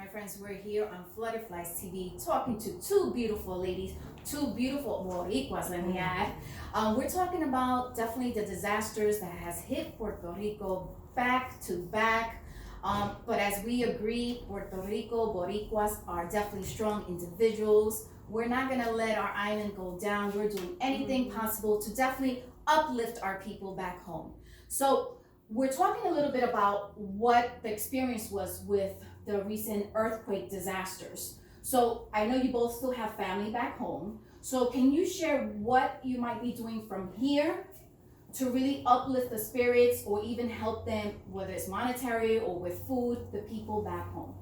my friends, we're here on Flutterflies TV talking to two beautiful ladies, two beautiful Boricuas, let me add. We're talking about definitely the disasters that has hit Puerto Rico back to back. But as we agree, Puerto Rico, Boricuas are definitely strong individuals. We're not gonna let our island go down. We're doing anything possible to definitely uplift our people back home. So we're talking a little bit about what the experience was with the recent earthquake disasters. So I know you both still have family back home. So can you share what you might be doing from here to really uplift the spirits or even help them, whether it's monetary or with food, the people back home?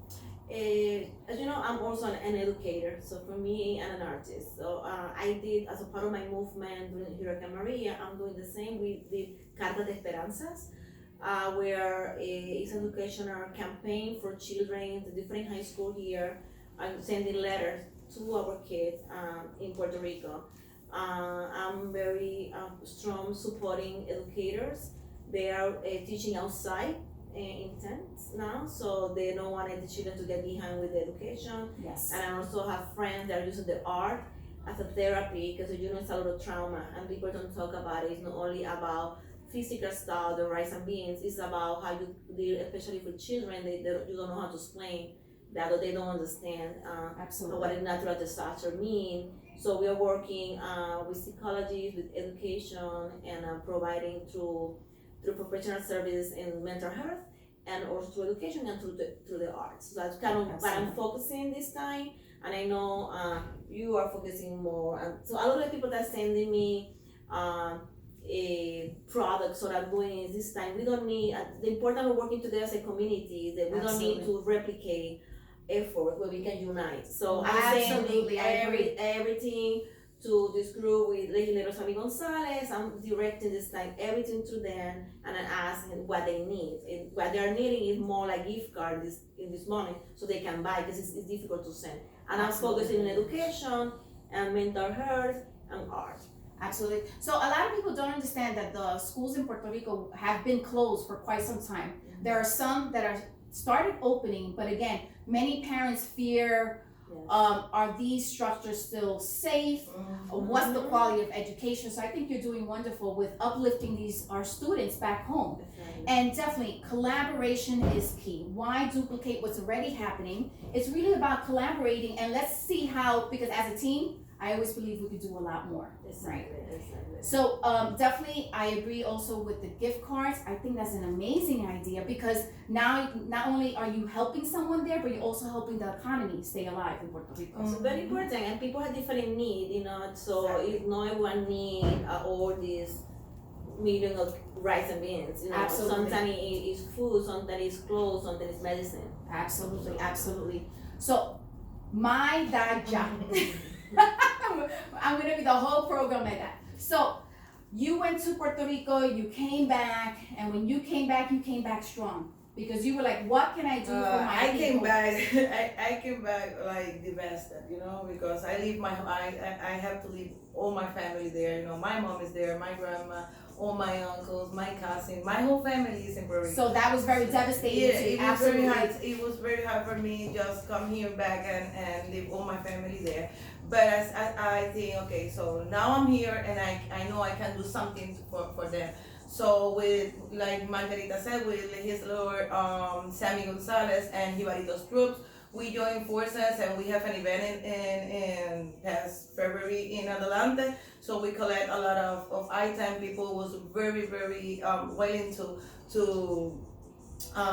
As you know, I'm also an educator. So for me, I'm an artist. So I did, as a part of my movement during Hurricane Maria, I'm doing the same. We did Cartas de Esperanzas, where it's an educational campaign for children in the different high school here, and sending letters to our kids in Puerto Rico. I'm very strong supporting educators. They are teaching outside intense now, so they don't want the children to get behind with the education. Yes. And I also have friends that are using the art as a therapy because you know it's a lot of trauma and people don't talk about it. It's not only about physical stuff, the rights and beings, it's about how you deal, especially for children, you don't know how to explain that or they don't understand Absolutely. what a natural disaster means. So we are working with psychologists, with education, and providing through professional service in mental health and also through education and through the arts. So that's kind of what I'm focusing this time. And I know you are focusing more. And so a lot of people that are sending me a product, so that I'm doing is this time. We don't need, the important of working together as a community is that we don't need to replicate effort where we can unite. So I'm sending everything to this group with Legendary Sammy Gonzalez. I'm directing this time everything to them and I'm asking what they need. And what they're needing is more like gift cards in this moment so they can buy because it's difficult to send. And I'm focusing on education and mental health and art. Absolutely. So a lot of people don't understand that the schools in Puerto Rico have been closed for quite some time. Mm-hmm. There are some that are started opening, but again, many parents fear, are these structures still safe? Mm-hmm. What's the quality of education? So I think you're doing wonderful with uplifting our students back home. Right. And definitely collaboration is key. Why duplicate what's already happening? It's really about collaborating and let's see how, because as a team, I always believe we could do a lot more, right? So definitely, I agree also with the gift cards. I think that's an amazing idea because now not only are you helping someone there, but you're also helping the economy stay alive in Puerto Rico. It's very important, and people have different needs, you know. So if not everyone need all these million of rice and beans, you know. Absolutely. Sometimes it's food, sometimes it's clothes, sometimes it's medicine. Absolutely, absolutely. So my daja. I'm gonna be the whole program like that. So you went to Puerto Rico, you came back, and when you came back strong because you were like, what can I do for my people? I came back like devastated, you know, because I have to leave all my family there. You know, my mom is there, my grandma, all my uncles, my cousin, my whole family is in Puerto Rico. So that was very devastating. Yeah, it was very hard. It was very hard for me just come here back and leave all my family there. But as I think, okay, so now I'm here and I know I can do something for them. So with, like Margarita said, with his Lord Sammy Gonzalez and Jibarito's troops, we joined forces and we have an event in past February in Adelante. So we collect a lot of items. People was very willing to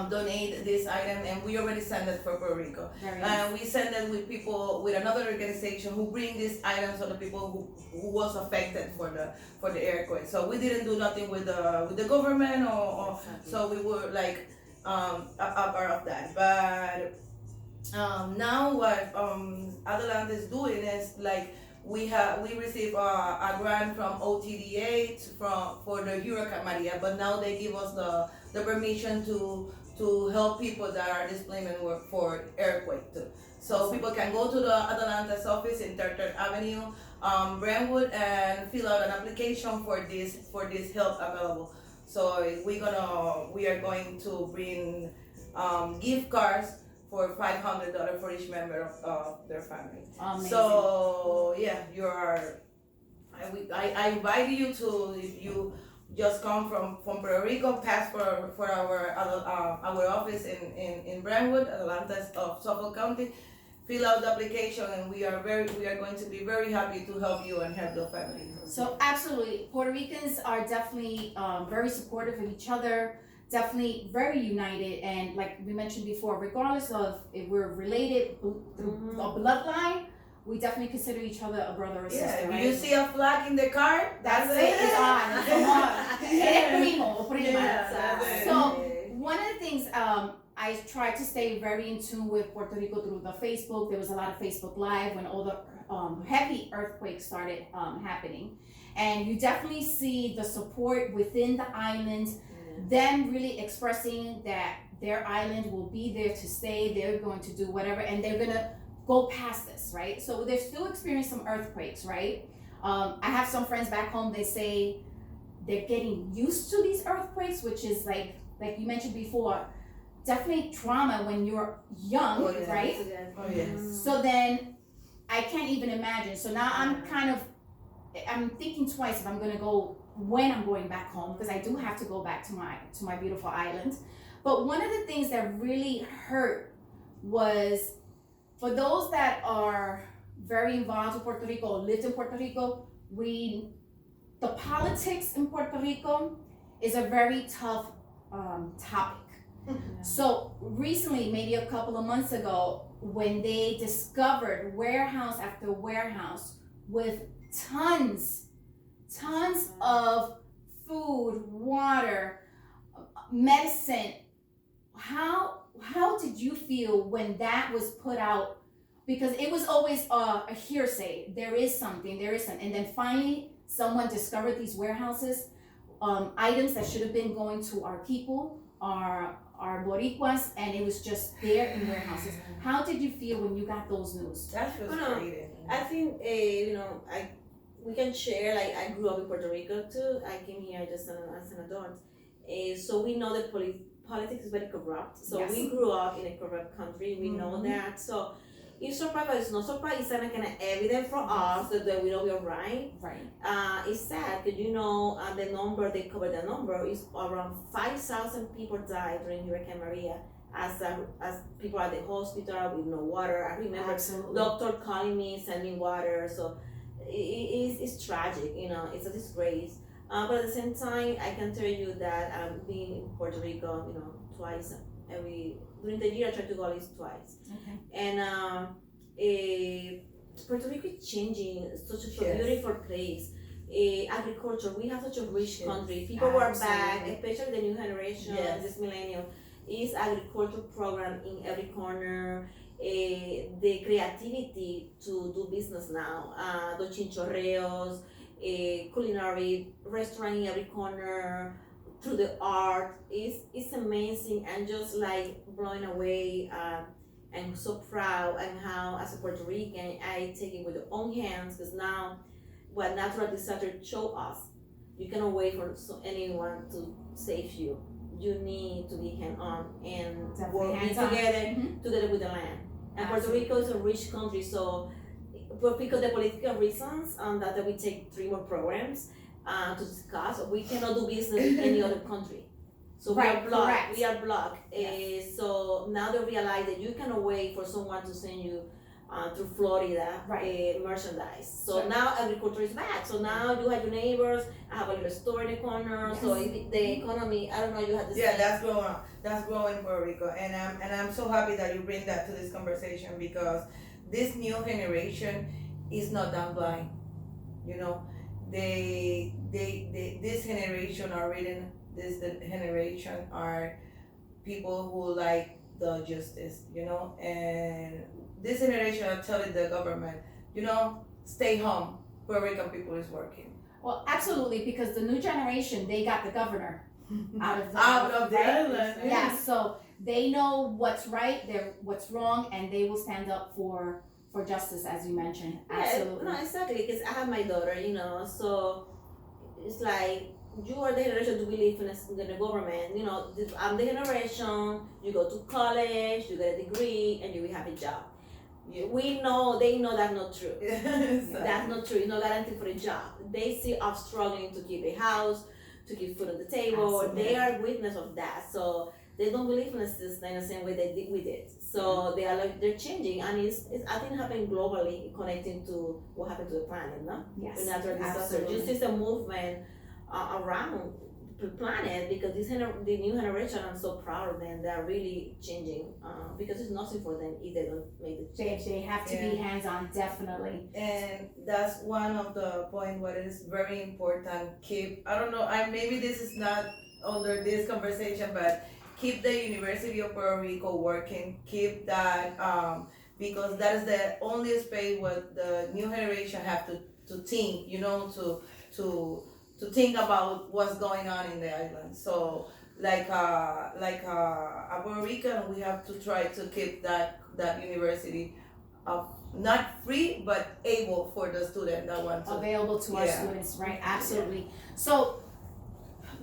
donate this item, and we already sent it for Puerto Rico. And we send it with people with another organization who bring these items for the people who was affected for the earthquake. So we didn't do nothing with the government or so we were like a part of that. But now what Adelante is doing is like we received a grant from OTDA for the Hurricane Maria, but now they give us the permission to help people that are displacement work for earthquake too. So people can go to the Atalanta's office in 3rd Avenue, Brentwood, and fill out an application for this help available. So we are going to bring gift cards for $500 for each member of their family. Amazing. So yeah, you are. I invite you to, if you just come from Puerto Rico, pass for our office in Brentwood, Adelante of Suffolk County, fill out the application, and we are going to be very happy to help you and help your family. So absolutely, Puerto Ricans are definitely very supportive of each other, definitely very united, and like we mentioned before, regardless of if we're related through a bloodline, we definitely consider each other a brother or sister. Yeah, if right? you see a flag in the car, That's it. It's on. Come on. Eres primo, prima. Yeah, that's it. So one of the things I tried to stay very in tune with Puerto Rico through the Facebook. There was a lot of Facebook Live when all the heavy earthquakes started happening, and you definitely see the support within the island. Them really expressing that their island will be there to stay. They're going to do whatever, and they're gonna go past this, right? So they're still experiencing some earthquakes, right? I have some friends back home. They say they're getting used to these earthquakes, which is like you mentioned before, definitely trauma when you're young, right? Oh yes. So then I can't even imagine. So now I'm thinking twice if I'm gonna go, when I'm going back home, because I do have to go back to my beautiful island. But one of the things that really hurt was, for those that are very involved with Puerto Rico, lived in Puerto Rico, the politics in Puerto Rico is a very tough topic. So recently, maybe a couple of months ago, when they discovered warehouse after warehouse with tons of food, water, medicine, how did you feel when that was put out? Because it was always a hearsay. There is something, and then finally someone discovered these warehouses, items that should have been going to our people, our Boricuas, and it was just there in warehouses. How did you feel when you got those news? That's frustrating. I think we can share. Like, I grew up in Puerto Rico too. I came here just as an adult, so we know that politics is very corrupt. So Yes. we grew up in a corrupt country. We know that. So it's surprise, but it's not surprise. It's not kind of evident for us that we know we are right. Right. It's sad because the number, they covered the number, is around 5,000 people died during Hurricane Maria as people at the hospital with no water. I remember Absolutely. doctor calling me, sending water. So it's tragic, it's a disgrace. But at the same time, I can tell you that being in Puerto Rico, twice during the year, I try to go at least twice. Okay. And Puerto Rico is changing, such a Yes. beautiful place. Agriculture, we have such a rich country. People were back, especially the new generation, Yes. this millennium. Is agriculture program in every corner. The creativity to do business now. The chinchorreos, culinary restaurant in every corner. Through the art, it's amazing, and just like blowing away. I'm so proud, and how as a Puerto Rican I take it with your own hands, because now what natural disasters show us, you cannot wait for anyone to save you. You need to be hands-on and Definitely working hands-on. together with the land. And Puerto Absolutely. Rico is a rich country, so but because the political reasons that we take 3 more programs to discuss, we cannot do business in any other country. So Right, we are blocked. correct. We are blocked. Yes. So now they realize that you cannot wait for someone to send you through Florida merchandise. So Right. now agriculture is back. So now you have your neighbors. I have a little store in the corner. So the economy, I don't know, you have this. Yeah, that's growing up. That's growing in Puerto Rico, and I'm so happy that you bring that to this conversation, because this new generation is not that blind. This generation are reading. This generation are people who like the justice, and this generation are telling the government, stay home. Puerto Rican people is working. Well, absolutely, because the new generation, they got the governor out of the Right? island. Yeah, so they know what's right, what's wrong, and they will stand up for justice, as you mentioned. Absolutely. No, exactly. Because I have my daughter, so it's like you are the generation to believe in the government. You know, I'm the generation. You go to college, you get a degree, and you will have a job. We know, they know that's not true. That's not true. It's not guaranteed for a job. They see us struggling to keep a house, to keep food on the table. Absolutely. They are witness of that. So they don't believe in a system in the same way we did. So they are like, they're changing, and it's I think happening globally, connecting to what happened to the planet, no? Yes, With natural disasters. absolutely. You see the movement around the planet, because the new generation, I'm so proud of them. They're really changing, because it's nothing for them if they don't make the change. They have to be hands-on, definitely. And that's one of the point what is very important. Keep, I don't know, maybe this is not under this conversation, but keep the University of Puerto Rico working. Keep that, because that is the only space where the new generation have to think, you know, to think about what's going on in the island. So like a Puerto Rican, we have to try to keep that university not free but able for the student that want to. Available to our students, right? Absolutely. So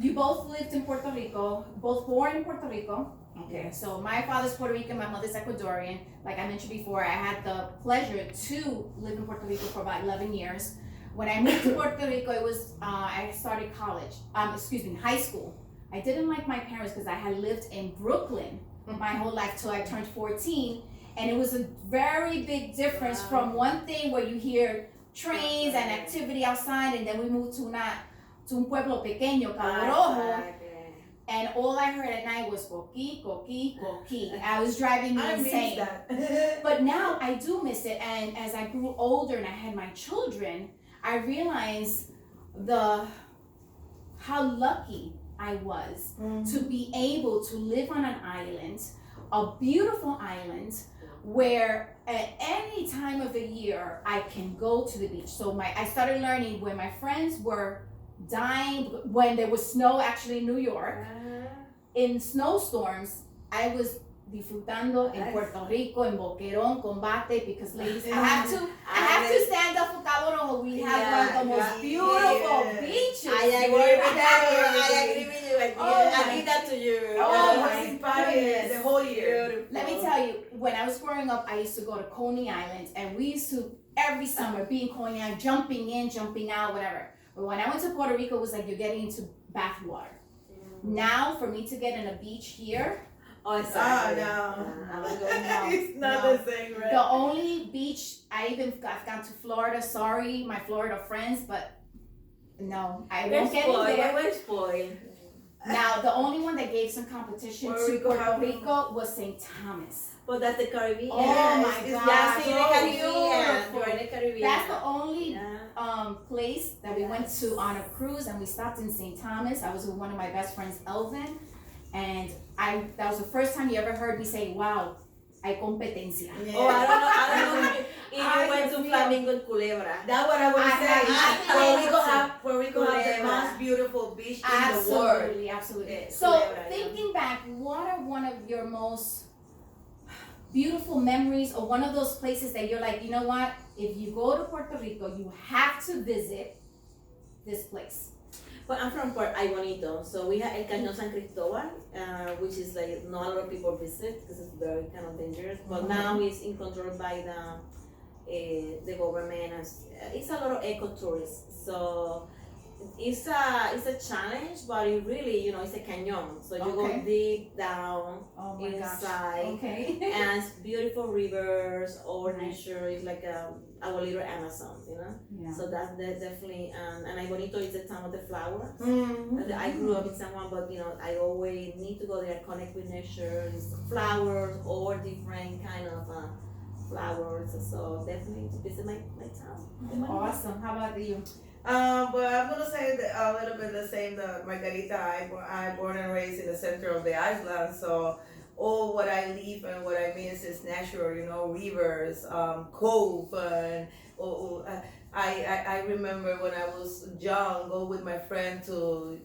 you both lived in Puerto Rico, both born in Puerto Rico. Okay, so my father's Puerto Rican, my mother's Ecuadorian. Like I mentioned before, I had the pleasure to live in Puerto Rico for about 11 years. When I moved to Puerto Rico, it was, I started college, high school. I didn't like my parents because I had lived in Brooklyn my whole life till I turned 14. And it was a very big difference from one thing where you hear trains and activity outside, and then we moved to un pueblo pequeño, Cabo Rojo, and all I heard at night was coqui, coqui, coqui. I was driving me insane. I miss that. But now I do miss it, and as I grew older and I had my children, I realized how lucky I was to be able to live on an island, a beautiful island, where at any time of the year I can go to the beach. So I started learning when my friends were dying, when there was snow actually in New York, in snowstorms, I was disfrutando en Puerto Rico, en Boquerón, Combate, because ladies, I have to stand up for Cabo Rojo. We have one of the most beautiful beaches. I agree with that. I agree with you. I did that to you. Oh my goodness. The whole year. Let me tell you, when I was growing up, I used to go to Coney Island, and we used to every summer be in Coney Island, jumping in, jumping out, whatever. But when I went to Puerto Rico, it was like you're getting into bath water. Now, for me to get in a beach here, no. It's not the same, right? The only beach I've gone to Florida. Sorry, my Florida friends, but no, I won't get in there. We're spoiled. Now, the only one that gave some competition to Puerto Rico was St. Thomas. But that's the Caribbean. Oh my God, That's in the so Caribbean. beautiful. You're in the Caribbean. That's the only place that we went to on a cruise, and we stopped in St. Thomas. I was with one of my best friends, Elvin, and that was the first time you ever heard me say, wow, hay competencia. Yeah. Oh, I don't know if you went to Flamingo and Culebra. That's what I was saying. Puerto Rico have the Culebra. most beautiful beach in the world. Absolutely. Yeah, So Culebra, thinking back, what are one of your most beautiful memories, or one of those places that you're like, you know what, if you go to Puerto Rico, you have to visit this place? But I'm from Puerto Bonito, so we have El Cañón San Cristobal, which is like not a lot of people visit because it's very kind of dangerous. But now it's in control by the government. It's a lot of ecotourists, so it's a challenge, but it really, it's a canyon. So you go deep down inside, and it's beautiful rivers or nature. It's like our little Amazon, Yeah. So that's definitely, and Bonito is the town of the flowers. Mm-hmm. I grew up in San Juan, but I always need to go there, connect with nature, flowers or different kind of flowers. So definitely to visit my town. Awesome. How about you? But I'm gonna say a little bit the same. The Margarita, I born and raised in the center of the island, so all what I live and what I miss is natural, rivers, cove, and I remember when I was young, go with my friend to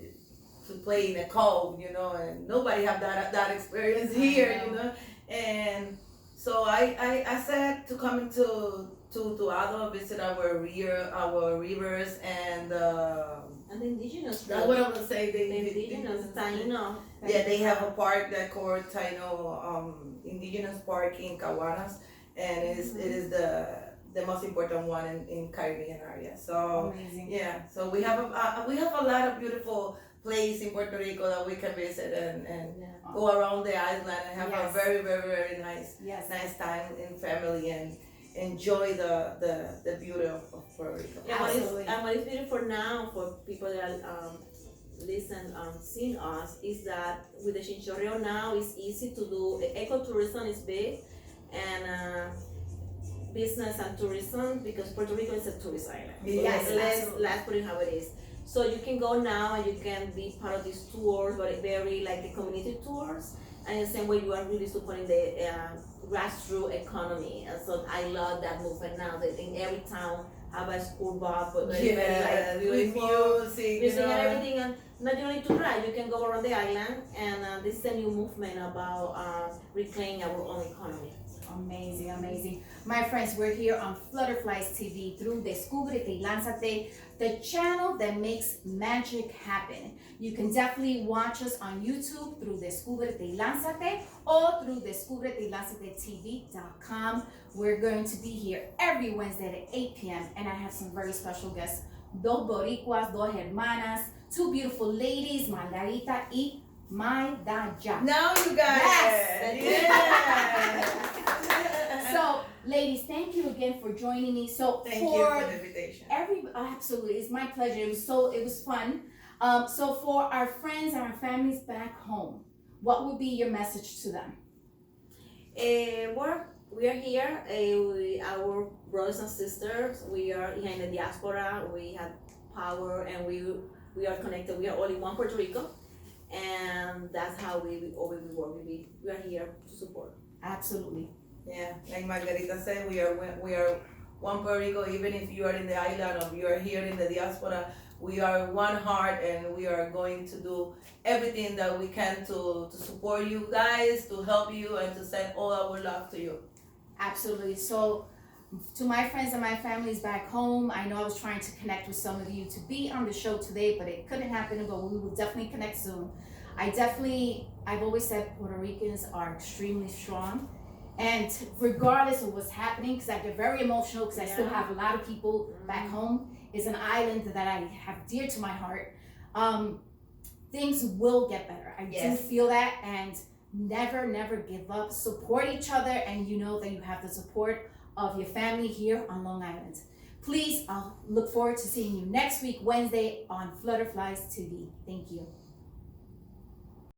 play in a cove, and nobody have that experience here, and so I said to come to to other visit our rivers and the indigenous. that's what I was saying. The indigenous Taino. Yeah, they have a park that called Taino Indigenous Park in Caguanas, and it is the most important one in Caribbean area. So Amazing. yeah, so we have a lot of beautiful place in Puerto Rico that we can visit and go around the island and have a Yes. very, very, very nice Yes. time in family and enjoy the beauty of Puerto Rico. Absolutely. And what is beautiful now for people that listen, seeing us, is that with the Chinchorreo now it's easy to do. Ecotourism is big, and business and tourism, because Puerto Rico is a tourist island. Yes, absolutely. Let's put it how it is. So you can go now and you can be part of these tours, but very like the community tours. And in the same way, you are really supporting the grassroots economy. And so I love that movement now. That in every town have a school bus, but very, Yeah, like with music, music and everything. And not you need to drive. You can go around the island, and this is a new movement about reclaiming our own economy. Amazing, amazing. My friends, we're here on Flutterflies TV through Descúbrete y Lánzate, the channel that makes magic happen. You can definitely watch us on YouTube through Descúbrete y Lánzate or through descubreteylánzate.tv.com. We're going to be here every Wednesday at 8 p.m. and I have some very special guests. Dos boricuas, dos hermanas, two beautiful ladies, Margarita y Maydaya. Now you got Yes. it. Yeah. So, ladies, thank you again for joining me. So, Thank you for the invitation. Absolutely, it's my pleasure. It was fun. So for our friends and our families back home, what would be your message to them? We are here, our brothers and sisters. We are here in the diaspora. We have power, and we are connected. We are all in one Puerto Rico, and that's how we work. We are here to support. Absolutely. Yeah, like Margarita said, we are one Puerto Rico. Even if you are in the island or you are here in the diaspora, we are one heart, and we are going to do everything that we can to support you guys, to help you, and to send all our love to you. Absolutely. So to my friends and my families back home, I know I was trying to connect with some of you to be on the show today, but it couldn't happen, but we will definitely connect soon. I've always said Puerto Ricans are extremely strong. And regardless of what's happening, because I get very emotional because I still have a lot of people back home, is an island that I have dear to my heart. Things will get better. I do feel that, and never give up. Support each other, and you know that you have the support of your family here on Long Island. Please, I'll look forward to seeing you next week, Wednesday, on Flutterflies TV. Thank you.